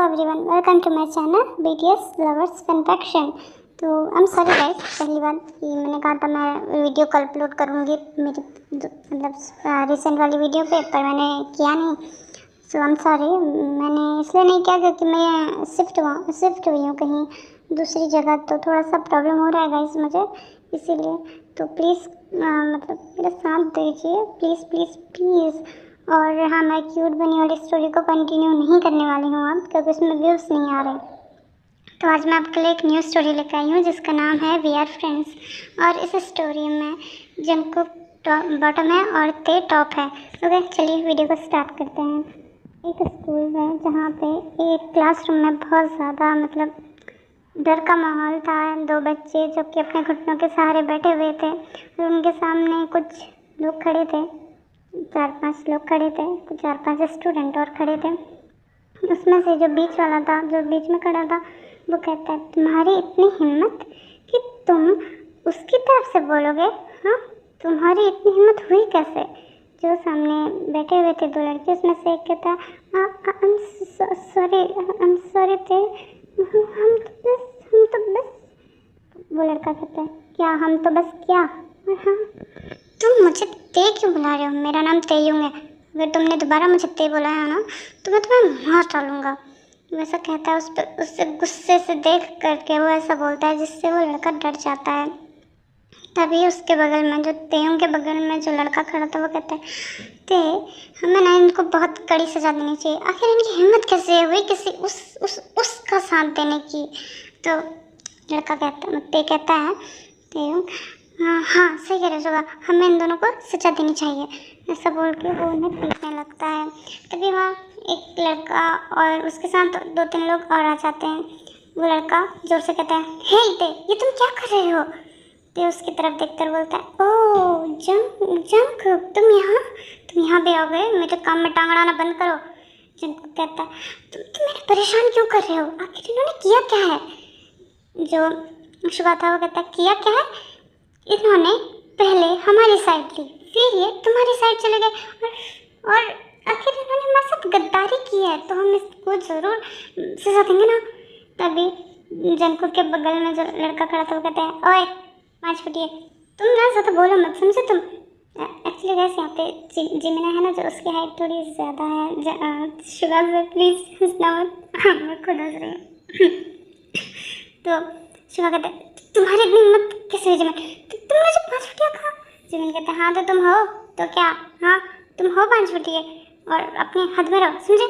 Everyone, welcome to my channel BTS lovers faction. तो I am sorry guys, पहली बात कि मैंने कहा था मैं वीडियो कल अपलोड करूँगी मेरी मतलब रिसेंट वाली वीडियो पे, पर मैंने किया नहीं। सो आई एम सॉरी, मैंने इसलिए नहीं किया क्योंकि मैं शिफ्ट हुई हूँ कहीं दूसरी जगह, तो थोड़ा सा प्रॉब्लम हो रहा है गाइस मुझे, इसीलिए। तो प्लीज़ मतलब मेरा साथ दीजिए, प्लीज़ प्लीज़ प्लीज़। और हाँ, मैं क्यूट बनी वाली स्टोरी को कंटिन्यू नहीं करने वाली हूँ अब, क्योंकि उसमें व्यूज़ नहीं आ रहे। तो आज मैं आपके लिए एक न्यू स्टोरी लेकर आई हूँ जिसका नाम है वी आर फ्रेंड्स। और इस स्टोरी में जंगकुक बॉटम है और ते टॉप है। ओके, चलिए वीडियो को स्टार्ट करते हैं। एक स्कूल है जहाँ पे एक क्लासरूम में बहुत ज़्यादा मतलब डर का माहौल था। दो बच्चे जो कि अपने घुटनों के सहारे बैठे हुए थे और उनके सामने कुछ लोग खड़े थे, 4-5 लोग खड़े थे, कुछ 4-5 स्टूडेंट और खड़े थे। उसमें से जो बीच वाला था, जो बीच में खड़ा था, वो कहता है तुम्हारी इतनी हिम्मत कि तुम उसकी तरफ से बोलोगे? हाँ, तुम्हारी इतनी हिम्मत हुई कैसे? जो सामने बैठे हुए थे दो लड़के, उसमें से एक कहता I'm sorry थे, हम तो बस। वो लड़का कहता है क्या हम तो बस क्या? हाँ, तुम मुझे ते क्यों बुला रहे हो? मेरा नाम तेयुंग है। अगर तुमने दोबारा मुझे ते बुलाया ना तो मैं तुम्हें मार डालूंगा। वैसा कहता है। उससे गुस्से से देख करके वो ऐसा बोलता है जिससे वो लड़का डर जाता है। तभी उसके बगल में, जो तेयुंग के बगल में जो लड़का खड़ा था, वो कहता है ते, हमें ना इनको बहुत कड़ी सजा देनी चाहिए। आखिर इनकी हिम्मत कैसे हुई किसी उसका साथ देने की? तो लड़का ते कहता है तेयुंग, हाँ सही कह रहे हो, हमें इन दोनों को सजा देनी चाहिए। ऐसा बोल के वो उन्हें पीटने लगता है। तभी वहाँ एक लड़का और उसके साथ 2-3 लोग और आ जाते हैं। वो लड़का जोर से कहता है हे ते, ये तुम क्या कर रहे हो? ते उसकी तरफ देखकर बोलता है ओह जंगकुक, तुम यहाँ भी आ गए, मेरे काम में टांग अड़ाना बंद करो। जंगकुक कहता है तुम मेरे परेशान क्यों कर रहे हो? आखिर इन्होंने किया क्या है? जो शुभा था वो कहता है किया क्या है? इन्होंने पहले हमारी साइड ली, फिर ये तुम्हारी साइड चले गए और आखिर इन्होंने हमारे साथ गद्दारी की है, तो हम इसको जरूर सजा देंगे ना। तभी जंगकुक के बगल में जो लड़का खड़ा था वो कहता है ओए 5 फुटिए, तुम ना ज़्यादा बोलो मत, समझे तुम? एक्चुअली वैसे यहाँ पे जिमिना है ना, जो उसकी हाइट थोड़ी ज़्यादा है शुभा से, प्लीज़ हंसना मत, मैं खुद हंस रही हूँ। तो शुभा कहता है तुम्हारी इतनी हिम्मत कैसे हुई जिमिन? तुम मुझे 5 फुटिया कहा? जिमिन कहता है हाँ तो तुम हो तो क्या? हाँ तुम हो 5 फुटिए और अपने हद में रहो, समझे?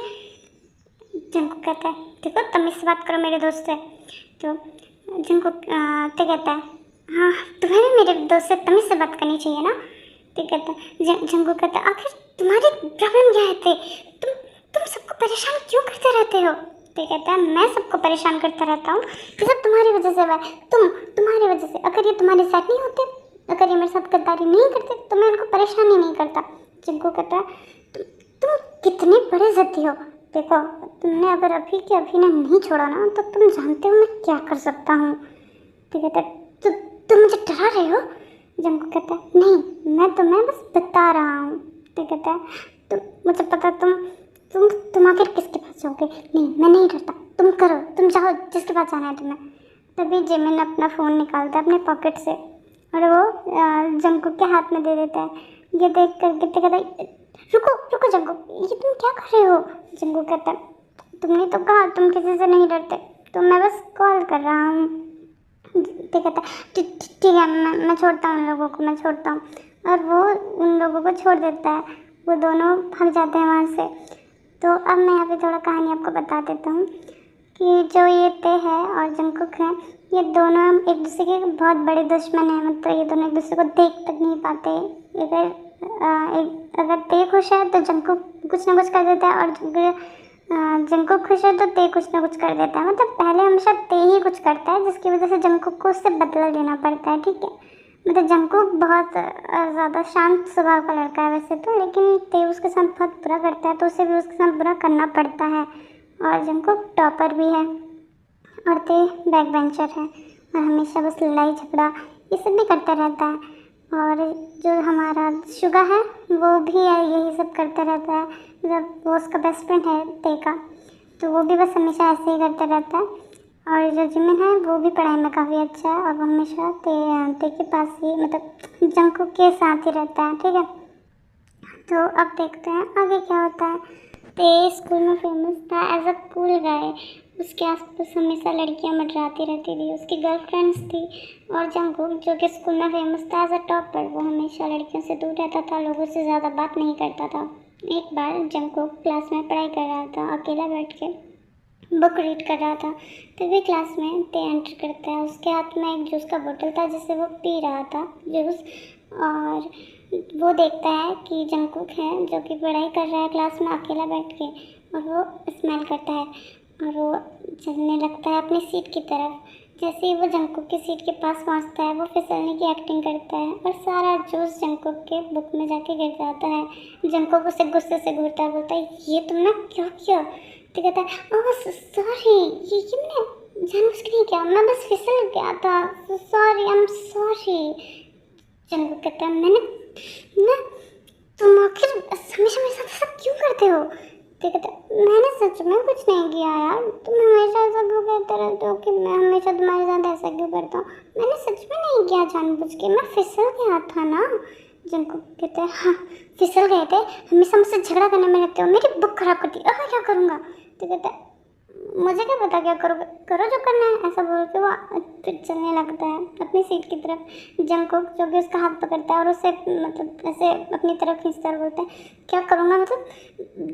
जंगकुक कहता है देखो तमीज़ से बात करो मेरे दोस्त से। तो जंगकुक ते कहता है हाँ तुम्हें भी मेरे दोस्त से तमीज़ से बात करनी चाहिए ना। ते कहता है जंगकुक कहता है आखिर तुम्हारी प्रॉब्लम क्या है ते? तुम सबको परेशान क्यों करते रहते हो? ते कहता है मैं सबको परेशान करता रहता हूँ, ये सब तुम्हारी वजह से हुआ है, तुम्हारी वजह से। अगर ये तुम्हारे साथ नहीं होते, अगर ये मेरे साथ गद्दारी नहीं करते तो मैं इनको परेशान ही नहीं करता। जंगकुक कहता है तुम कितने बड़े ज़िद्दी हो। देखो तुमने अगर अभी के अभी ने नहीं छोड़ा ना तो तुम जानते हो मैं क्या कर सकता हूँ। ठीक है, तुम मुझे डरा रहे हो? जंगकुक कहता है नहीं, मैं तुम्हें बस बता रहा हूँ। ठीक है, तुम मुझे पता, तुम आखिर किसके पास जाओगे? नहीं मैं नहीं डरता, तुम करो, तुम जाओ जिसके पास जाना है तुम्हें। तभी जिमिन अपना फ़ोन निकालता है अपने पॉकेट से और वो जंगकुक के हाथ में दे देता है। ये देख कर कहता है रुको जंगकुक, ये तुम क्या कर रहे हो? जंगकुक कहता है तुमने तो कहा तुम किसी से नहीं डरते, तो मैं बस कॉल कर रहा हूँ। ठीक है, ठीक है, मैं छोड़ता हूँ उन लोगों को, मैं छोड़ता हूँ। और वो उन लोगों को छोड़ देता है, वो दोनों भाग जाते हैं वहाँ से। तो अब मैं यहाँ पे थोड़ा कहानी आपको बता देता हूँ कि जो ये ते है और जंगकुक है, ये दोनों एक दूसरे के बहुत बड़े दुश्मन हैं। मतलब ये दोनों एक दूसरे को देख तक नहीं पाते। अगर ते खुश है तो जंगकुक कुछ ना कुछ कर देता है और जंगकुक खुश है तो ते कुछ ना कुछ कर देता है। मतलब पहले हमेशा ते ही कुछ करता है, जिसकी वजह से जंगकुक को उससे बदला लेना पड़ता है। ठीक है, मतलब जंगकुक बहुत ज़्यादा शांत स्वभाव का लड़का है वैसे तो, लेकिन ते उसके साथ बहुत बुरा करता है तो उसे भी उसके साथ बुरा करना पड़ता है। और जंगकुक टॉपर भी है और ते बैक बेंचर है और हमेशा बस लड़ाई झगड़ा ये सब भी करता रहता है। और जो हमारा शुगा है वो भी यही सब करता रहता है, मतलब वो उसका बेस्ट फ्रेंड है ते का। तो वो भी बस हमेशा ऐसे ही करता रहता है। और जो जिमिन है वो भी पढ़ाई में काफ़ी अच्छा है और वो हमेशा ते के पास ही मतलब जंगकुक के साथ ही रहता है, ठीक है। तो अब देखते हैं आगे क्या होता है। ते स्कूल में फेमस था एज अ कूल गाय। उसके आसपास हमेशा लड़कियां मंडराती रहती थी, उसकी गर्लफ्रेंड्स थी। और जंगकुक जो कि स्कूल में फेमस था एज अ टॉपर, वो हमेशा लड़कियों से दूर रहता था, लोगों से ज़्यादा बात नहीं करता था। एक बार जंगकुक क्लास में पढ़ाई कर रहा था, अकेला बैठ के बुक रीड कर रहा था, तभी क्लास में ते एंटर करता है। उसके हाथ में एक जूस का बोतल था जिससे वो पी रहा था जूस। और वो देखता है कि जंगकुक है जो कि पढ़ाई कर रहा है क्लास में अकेला बैठ के, और वो स्माइल करता है और वो चलने लगता है अपनी सीट की तरफ। जैसे ही वो जंगकुक की सीट के पास पहुंचता है, वो फिसलने की एक्टिंग करता है और सारा जूस जंगकुक के बुक में जाके गिर जाता है। जंगकुक उसे गुस्से से घूरता है, बोलता है ये तुमने क्या किया? तो कहता है ओह सॉरी, ये मैंने जानबूझ के नहीं किया, मैं बस फिसल गया था, sorry I am sorry. Jungkook कहता है मैं तुम आखिर हमेशा मेरे साथ ऐसा क्यों करते हो? तो कहता है मैंने सच में कुछ नहीं किया यार, तुम हमेशा ऐसा क्यों कहते रहते हो कि मैं हमेशा तुम्हारे साथ ऐसा क्यों करता हूँ? मैंने सच में नहीं किया जानबूझ के, मैं फिसल गया था ना। जंगकुक कहते हैं हाँ फिसल गए थे, हमेशा मुझसे झगड़ा करने में रहते हो, मेरी बुक खराब कर दी, अब मैं क्या करूँगा? तो कहता है मुझे क्या पता क्या करोगे, करो जो करना है, ऐसा बोल के वो फिर चलने लगता है अपनी सीट की तरफ। जंगकुक जो कि उसका हाथ पकड़ता है और उसे मतलब ऐसे अपनी तरफ खींचता है और बोलता है क्या करूँगा, मतलब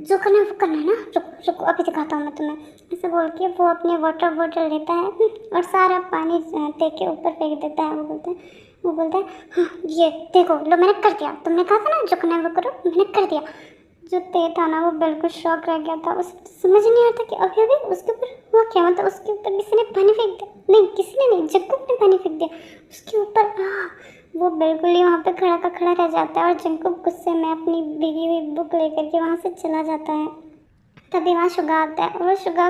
जो करना है वो करना है ना, रुको रुको अभी दिखाता हूँ मैं तुम्हें। ऐसे बोल के वो अपनी वाटर बॉटल लेता है और सारा पानी ते के ऊपर फेंक देता है। वो बोलता है हाँ ये देखो लो मैंने कर दिया, तुमने कहा था ना जो करना है वो करो, मैंने कर दिया। जो ते था ना वो बिल्कुल शॉक रह गया था, उसे समझ नहीं आता कि अभी अभी उसके ऊपर हुआ क्या, मतलब उसके ऊपर किसी ने पानी फेंक दिया, नहीं किसी ने नहीं, जंगकुक ने पानी फेंक दिया उसके ऊपर। वो बिल्कुल ही वहाँ पे खड़ा का खड़ा रह जाता है और जंगकुक गुस्से में अपनी भीगी हुई बुक लेकर के वहाँ से चला जाता है। तभी वहाँ शुगा आता है और शुगा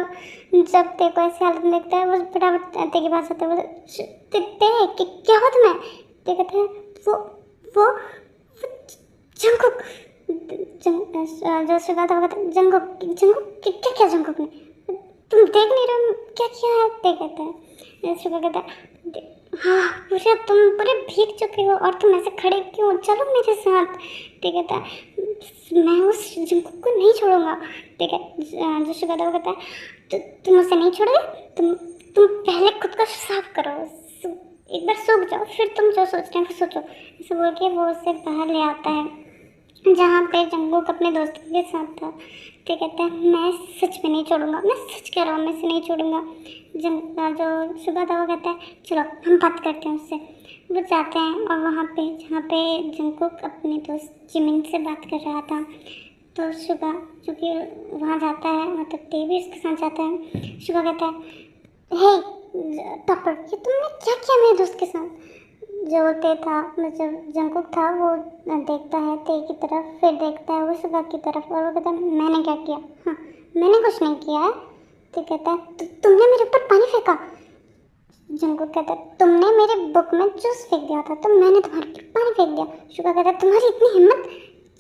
जब ते को ऐसी हालत में देखता है वो फटाफट ते के पास आता है, ते क्या हुआ तुम्हें? ते कहता है वो जंगकुक जो शुगा था वो कहता है जंगकुक क्या किया जंगकुक ने, तुम देख नहीं रहे हो क्या किया है? ते कहता है शुगा कहता है हाँ पूरे तुम पूरे भीग चुके हो और तुम ऐसे खड़े क्यों, चलो मेरे साथ। ठीक है मैं उस जंगकुक को नहीं छोड़ूंगा। ठीक है जो शुगा था वो कहता है तुम उसे नहीं छोड़ोगे, तुम पहले खुद को साफ करो, एक बार सूख जाओ फिर तुम जो सोचना है वो सोचो। ऐसे बोल के वो उसे बाहर ले आता है जहाँ पे जंगकुक अपने दोस्तों के साथ था। तो कहता है मैं सच में नहीं छोड़ूंगा, मैं सच कह रहा हूँ मैं इसे नहीं छोड़ूंगा। जो शुगा था वो कहता है चलो हम बात करते हैं उससे। वो जाते हैं और वहाँ पे जहाँ पे जंगकुक अपने दोस्त जिमिन से बात कर रहा था, तो शुगा जो कि वहाँ जाता है, मतलब ते भी उसके साथ जाता है। शुगा कहता है हे टॉपर ये तुमने क्या किया मेरे दोस्त के साथ? जो ते था मतलब जंगकुक था वो देखता है ते की तरफ, फिर देखता है वो शुगा की तरफ और वो कहता है मैंने क्या किया? हाँ मैंने कुछ नहीं किया है। तो कहता है तुमने मेरे ऊपर पानी फेंका। जंगकुक कहता है तुमने मेरे बुक में जूस फेंक दिया था तो मैंने तुम्हारे ऊपर पानी फेंक दिया। शुगा कहता है तुम्हारी इतनी हिम्मत?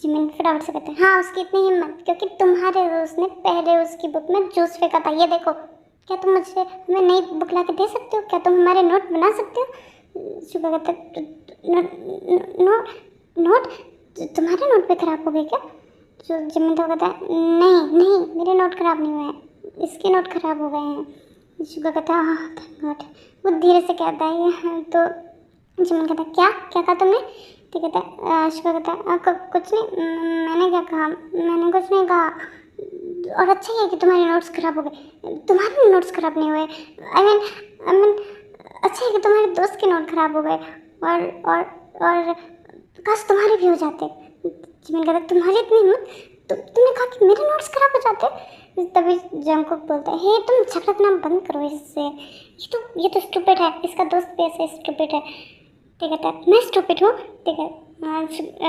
जिमिन फटाफट से कहते हैं हाँ उसकी इतनी हिम्मत क्योंकि तुम्हारे दोस्त ने पहले उसकी बुक में जूस फेंका था, ये देखो। क्या तुम मुझे हमें नई बुक ला के दे सकते हो? क्या तुम हमारे नोट बना सकते हो? शुगा कहता है नोट तुम्हारे नोट पे खराब हो गए क्या? जो जिमिन तो कहता है नहीं मेरे नोट खराब नहीं हुए हैं, इसके नोट खराब हो गए हैं। शुगा कहता है हाँ थैंक गॉड। वो धीरे से कहता है तो जिमिन कहता है क्या कहा तुमने? तो कहता है शुगा कहता है कुछ नहीं, मैंने क्या कहा, मैंने कुछ नहीं कहा, और अच्छा ही है कि तुम्हारे नोट्स खराब हो गए। तुम्हारे नोट्स खराब नहीं हुए, आई मीन अच्छा है कि तुम्हारे दोस्त के नोट खराब हो गए और काश तुम्हारे भी हो जाते। जिमिन कहता है तुम्हारी इतनी हिम्मत, तुमने कहा कि मेरे नोट्स खराब हो जाते। तभी जंगकुक बोलता है हे तुम झगड़ा करना बंद करो इससे, ये तो स्टूपिड है, इसका दोस्त भी ऐसे स्टूपिड है। ठीक है मैं स्टूपिड हूँ? ठीक है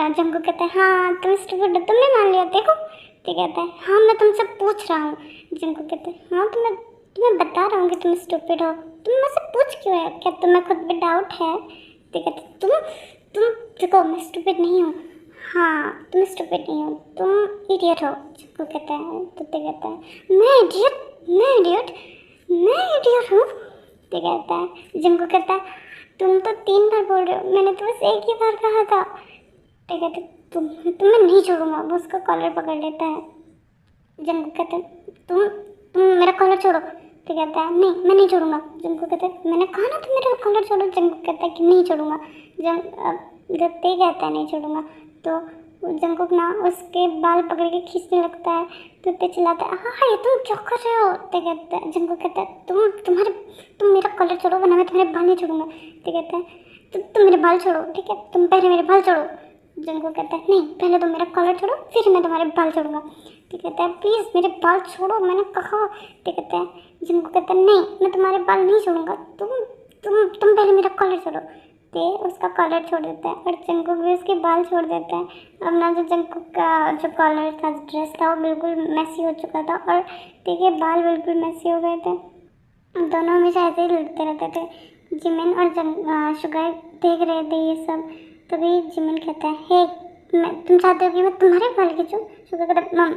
जंगकुक कहता है हाँ तुम स्टूपिड हो, तुमने मान लिया देखो। ठीक है हाँ मैं तुमसे पूछ रहा हूँ। जंगकुक कहते हैं हाँ तुम्हें बता रहा हूँ कि तुम स्टूपिड हो, तुम मुझसे पूछ क्यों है, क्या तुम्हें खुद पे डाउट है? ठीक है तुम देखो मैं स्टूपिड नहीं हूँ, हाँ तुम स्टूपिड नहीं हो, तुम इडियट हो। जंगकुक कहता है तो कहता है मैं इडियट तो कहता है, जंगकुक कहता है तुम तो 3 बार बोल रहे हो, मैंने तो बस एक ही बार कहा था। तो कहते तुम्हें नहीं छोड़ूंगा। वो उसका कॉलर पकड़ लेता है। जंगकुक कहता है तुम मेरा कॉलर छोड़ो। तो कहता है नहीं मैं नहीं छोड़ूंगा। जंगकुक कहता है मैंने कहा ना तुम मेरा कॉलर छोड़ो। जंगकुक कहता है कि नहीं छोड़ूंगा। जब ते कहता है नहीं छोड़ूंगा तो जंगकुक ना उसके बाल पकड़ के खींचने लगता है। तो ते चिल्लाता है हाँ ये तुम क्या कर रहे हो। ते कहता है, जंगकुक कहता है तुम मेरा कॉलर छोड़ो वरना मैं तुम्हारे बाल नहीं छोड़ूंगा। ते कहता है तुम मेरे बाल छोड़ो, ठीक है, तुम पहले मेरे बाल छोड़ो। जंगकुक कहता है नहीं पहले तुम मेरा कॉलर छोड़ो फिर मैं तुम्हारे बाल छोड़ूंगा। तो कहता है प्लीज़ मेरे बाल छोड़ो, मैंने कहा। तो कहता है, जंगकुक कहता है नहीं मैं तुम्हारे बाल नहीं छोड़ूंगा, तुम पहले मेरा कॉलर छोड़ो। ते उसका कॉलर छोड़ देता है और जंगकुक भी उसके बाल छोड़ देता है। अब ना जो जंगकुक का जो कॉलर था, ड्रेस था, वो बिल्कुल मैसी हो चुका था और ते के बाल बिल्कुल मैसी हो गए थे। दोनों हमेशा ऐसे ही लड़ते रहते थे। जिमिन और शुगर देख रहे थे ये सब। तभी जिमिन कहता है हे तुम चाहते हो कि मैं तुम्हारे बाल खींचूं? शुगर कहता है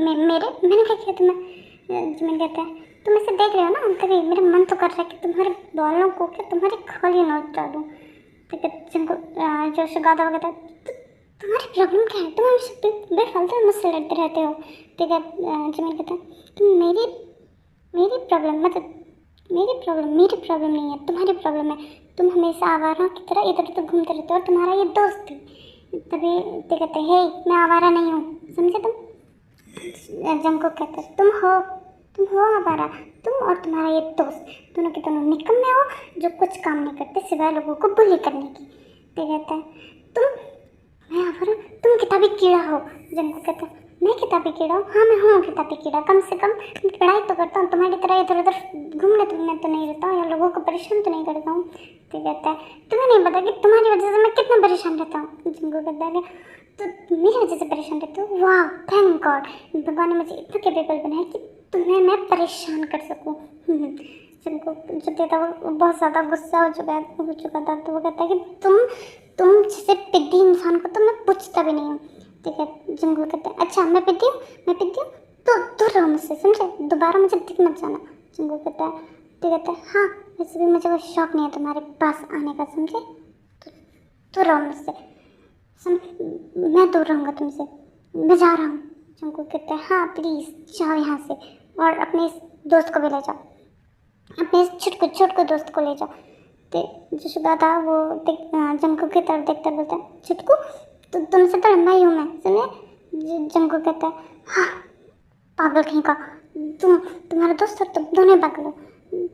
मैंने क्या किया तुम्हें? जिमिन कहता है तुम इसे देख रहे हो ना, तभी मेरा मन तो कर रहा है कि तुम्हारे बालों को क्या तुम्हारी खाली नोच डालूं। जो शुगर था वो कहता है तुम्हारी प्रॉब्लम क्या है? तुम हमेशा बेफालतू मुझसे लड़ते रहते हो। ठीक है, जिमिन कहता है तुम मेरी प्रॉब्लम मतलब मेरी प्रॉब्लम नहीं है, तुम्हारी प्रॉब्लम है। तुम हमेशा आवारा की तरह इधर उधर घूमते रहते हो और तुम्हारा ये दोस्त थी। तभी ते कहते हे मैं आवारा नहीं हूँ, समझे तुम? जंगकुक कहता है तुम हो आवारा, तुम और तुम्हारा ये दोस्त दोनों के दोनों निकम्मे हो जो कुछ काम नहीं करते सिवाय लोगों को बुली करने की। ते कहता है मैं आवारा, तुम किताबी कीड़ा हो। जंगकुक कहता है मैं किताबी कीड़ा हूँ? हाँ मैं हूँ किताबी कीड़ा, कम से कम मैं पढ़ाई तो करता हूँ, तुम्हारी तरह इधर उधर घूमने तुमने तो नहीं रहता हूँ या लोगों को परेशान तो नहीं करता हूँ। तो कहता है तुम्हें नहीं पता कि तुम्हारी वजह से मैं कितना परेशान रहता हूँ। जंगकुक कहता है तो मेरी वजह से परेशान रहते हो? वाह थैंक गॉड, भगवान ने मुझे इतना कैपेबल बनाया कि तुम्हें मैं परेशान कर सकूँ। जंगकुक जो देता वो बहुत ज़्यादा गुस्सा हो चुका था। तो वो कहता है कि तुम जैसे पिद्दी इंसान को तो मैं पूछता भी नहीं हूँ। ठीक है, जंगकुक कहता है अच्छा मैं पिद्दी हूँ तो दूर रहो मुझसे, समझे? दोबारा मुझे दिख मत जाना। जंगकुक कहता है ठीक है हाँ वैसे भी मुझे कोई शौक नहीं है तुम्हारे पास आने का, समझे? तो दूर रहो मुझसे, मैं दूर रहूँगा तुमसे, मैं जा रहा हूँ। जंगकुक कहता है हाँ प्लीज़ जाओ यहाँ से और अपने इस दोस्त को भी ले जाओ, अपने इस छुटकू दोस्त को ले जाओ। तो जो शुगा था वो जंगकुक की तरफ देखता बोलता है छुटकू तो तुमसे तो लंबा ही हूँ मैं, सुनिए? जंगकुक कहता है हाँ पागल कहीं का, तुम्हारा दोस्त और तुम दोनों पागल हो।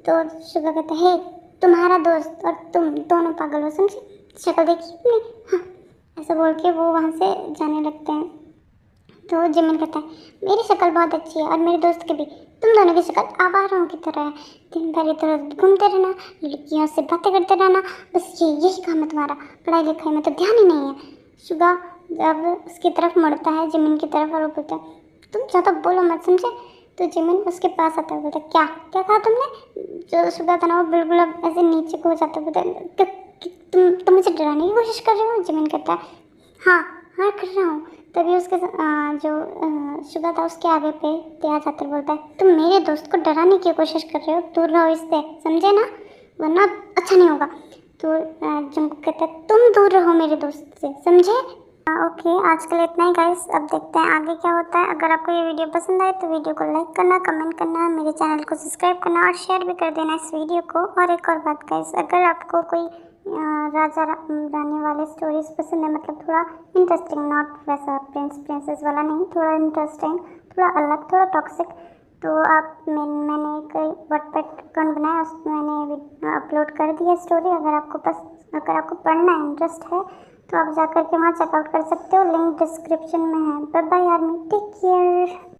तो शुगा कहता है तुम्हारा दोस्त और तुम दोनों पागल हो, समझे? शक्ल देखी तुमने? हाँ ऐसा बोल के वो वहाँ से जाने लगते हैं। तो जिमिन कहता है मेरी शक्ल बहुत अच्छी है और मेरे दोस्त की भी, तुम दोनों की शक्ल आवारों की तरह है, दिन भर इधर घूमते रहना, लड़कियों से बातें करते रहना, बस यही काम है तुम्हारा, पढ़ाई लिखाई में तो ध्यान ही नहीं है। शुगा जब उसकी तरफ मुड़ता है जिमिन की तरफ और वो बोलता है तुम ज़्यादा बोलो मत, समझे? तो जिमिन उसके पास आता है, बोलता क्या क्या कहा तुमने? जो शुगा था ना वो बिल्कुल अब ऐसे नीचे को हो जाता है, बोलता तुम मुझे डराने की कोशिश कर रहे हो? जिमिन कहता है हाँ कर रहा हूँ। तभी उसके शुगा था उसके आगे पे आ जाकर बोलता है तुम मेरे दोस्त को डराने की कोशिश कर रहे हो, दूर रहो इससे, समझे ना, वरना अच्छा नहीं होगा। तो जंगकुक कहता है तुम दूर रहो मेरे दोस्त से, समझे? ओके आज के लिए इतना ही गाइस, अब देखते हैं आगे क्या होता है। अगर आपको ये वीडियो पसंद आए तो वीडियो को लाइक करना, कमेंट करना, मेरे चैनल को सब्सक्राइब करना और शेयर भी कर देना इस वीडियो को। और एक और बात गाइस, अगर आपको कोई राजा रानी वाले स्टोरीज पसंद है, मतलब थोड़ा इंटरेस्टिंग, नॉट वैसा प्रिंसेस वाला नहीं, थोड़ा इंटरेस्टिंग, थोड़ा अलग, थोड़ा टॉक्सिक, तो आप मैंने एक वॉटपैड अकाउंट बनाया, उसमें मैंने अपलोड कर दिया स्टोरी। अगर आपको पढ़ना इंटरेस्ट है तो आप जाकर के वहाँ चेकआउट कर सकते हो, लिंक डिस्क्रिप्शन में है। Bye bye army, take care.